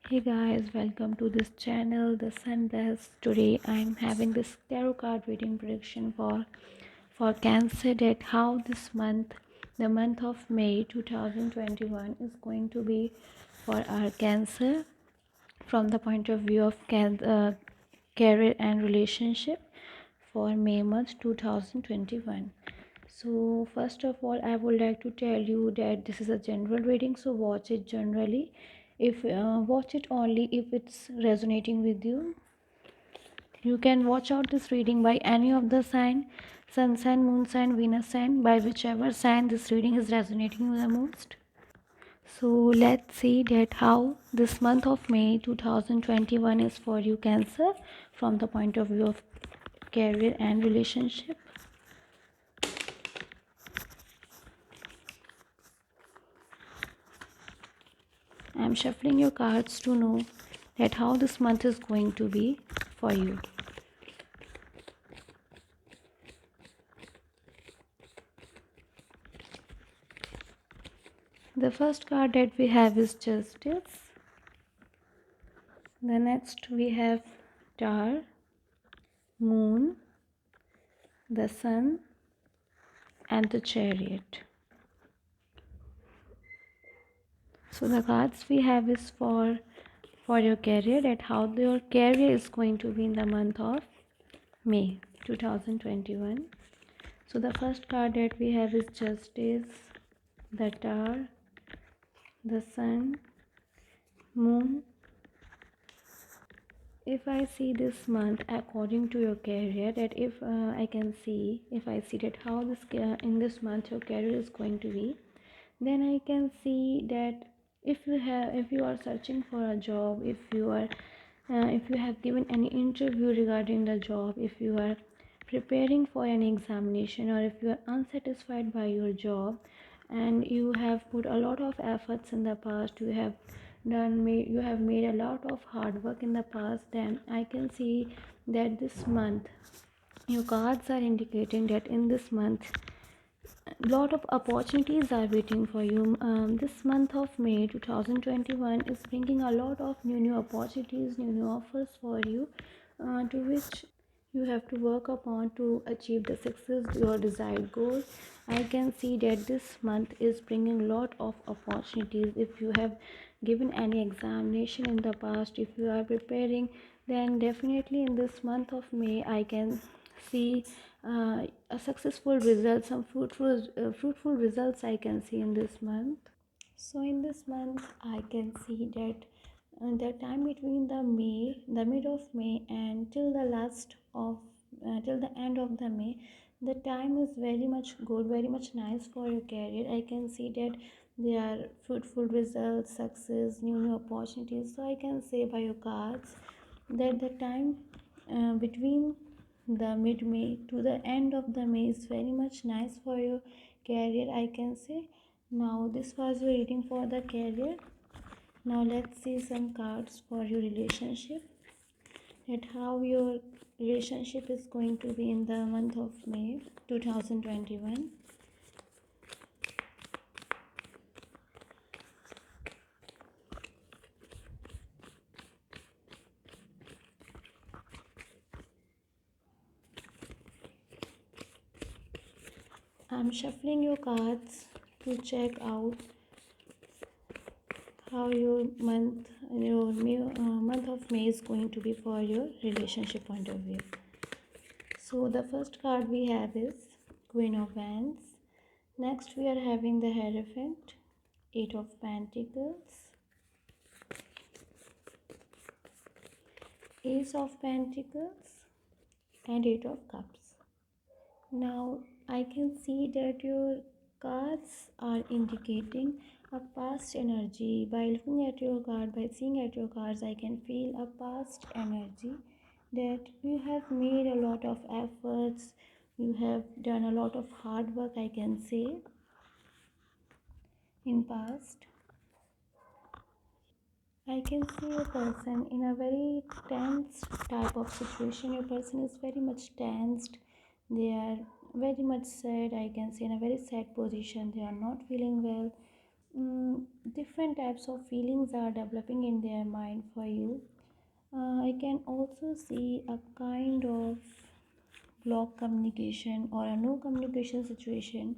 Hey guys, welcome to this channel, The Sunbless. Today I'm having this tarot card reading prediction for Cancer, that how this month, the month of May 2021, is going to be for our Cancer from the point of view of career and relationship for May month 2021. So first of all, I would like to tell you that this is a general reading, so watch it generally. If watch it only if it's resonating with you. You can watch out this reading by any of the sign, sun sign, moon sign, Venus sign, by whichever sign this reading is resonating the most. So let's see that how this month of May 2021 is for you, Cancer, from the point of view of career and relationship. I'm shuffling your cards to know that how this month is going to be for you. The first card that we have is Justice. The next we have Star, Moon, the Sun, and the Chariot. So the cards we have is for your career, that how your career is going to be in the month of May 2021. So the first card that we have is Justice, the Tower, the Sun, Moon. If I see this month according to your career, that if I can see, if I see that how this in this month your career is going to be, then I can see that if you are searching for a job, if you have given any interview regarding the job, if you are preparing for an examination, or if you are unsatisfied by your job and you have put a lot of efforts in the past, you have made a lot of hard work in the past, then I can see that this month your cards are indicating that in this month lot of opportunities are waiting for you. This month of May 2021 is bringing a lot of new opportunities, new offers for you, to which you have to work upon to achieve the success, your desired goal. I can see that this month is bringing a lot of opportunities. If you have given any examination in the past, if you are preparing, then definitely in this month of May I can see a successful result, some fruitful results I can see in this month. So in this month I can see that the time between the mid of May and till the last of till the end of the May, the time is very much good, very much nice for your career. I can see that there are fruitful results, success, new opportunities. So I can say by your cards that the time between the mid May to the end of the May is very much nice for your career, I can say. Now this was your reading for the career. Now let's see some cards for your relationship, that how your relationship is going to be in the month of May 2021. I'm shuffling your cards to check out how your month of May is going to be for your relationship point of view. So the first card we have is Queen of Wands. Next we are having the Hierophant, Eight of Pentacles, Ace of Pentacles, and Eight of Cups. Now I can see that your cards are indicating a past energy. By looking at your card, by seeing at your cards, I can feel a past energy, that you have made a lot of efforts, you have done a lot of hard work, I can say, in past. I can see a person in a very tense type of situation. Your person is very much tensed. They are very much sad. I can see in a very sad position. They are not feeling well. different types of feelings are developing in their mind for you. I can also see a kind of block communication or a no communication situation.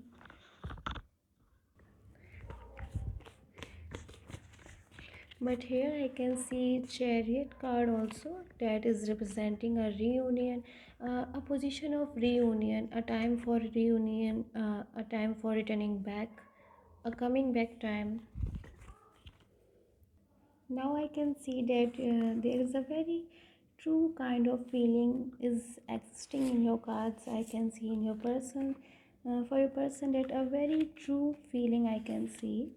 But here I can see chariot card also, that is representing a reunion, a position of reunion, a time for reunion, a time for returning back, a coming back time. Now I can see that there is a very true kind of feeling is existing in your cards. I can see in your person, for your person, that a very true feeling I can see.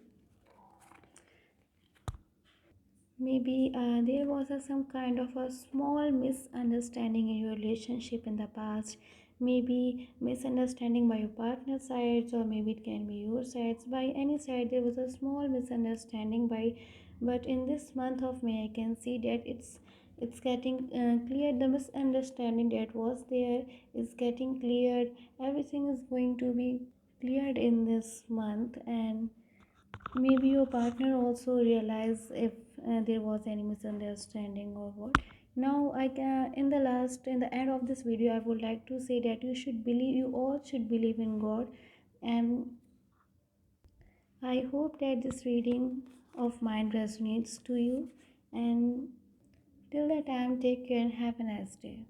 Maybe there was some kind of a small misunderstanding in your relationship in the past. Maybe misunderstanding by your partner sides, or maybe it can be your sides. By any side, there was a small misunderstanding by. But in this month of May, I can see that it's getting cleared. The misunderstanding that was there is getting cleared. Everything is going to be cleared in this month, and maybe your partner also realize if there was any misunderstanding or what. Now I can, in the end of this video, I would like to say that you all should believe in God. And I hope that this reading of mine resonates to you. And till that time, take care and have a nice day.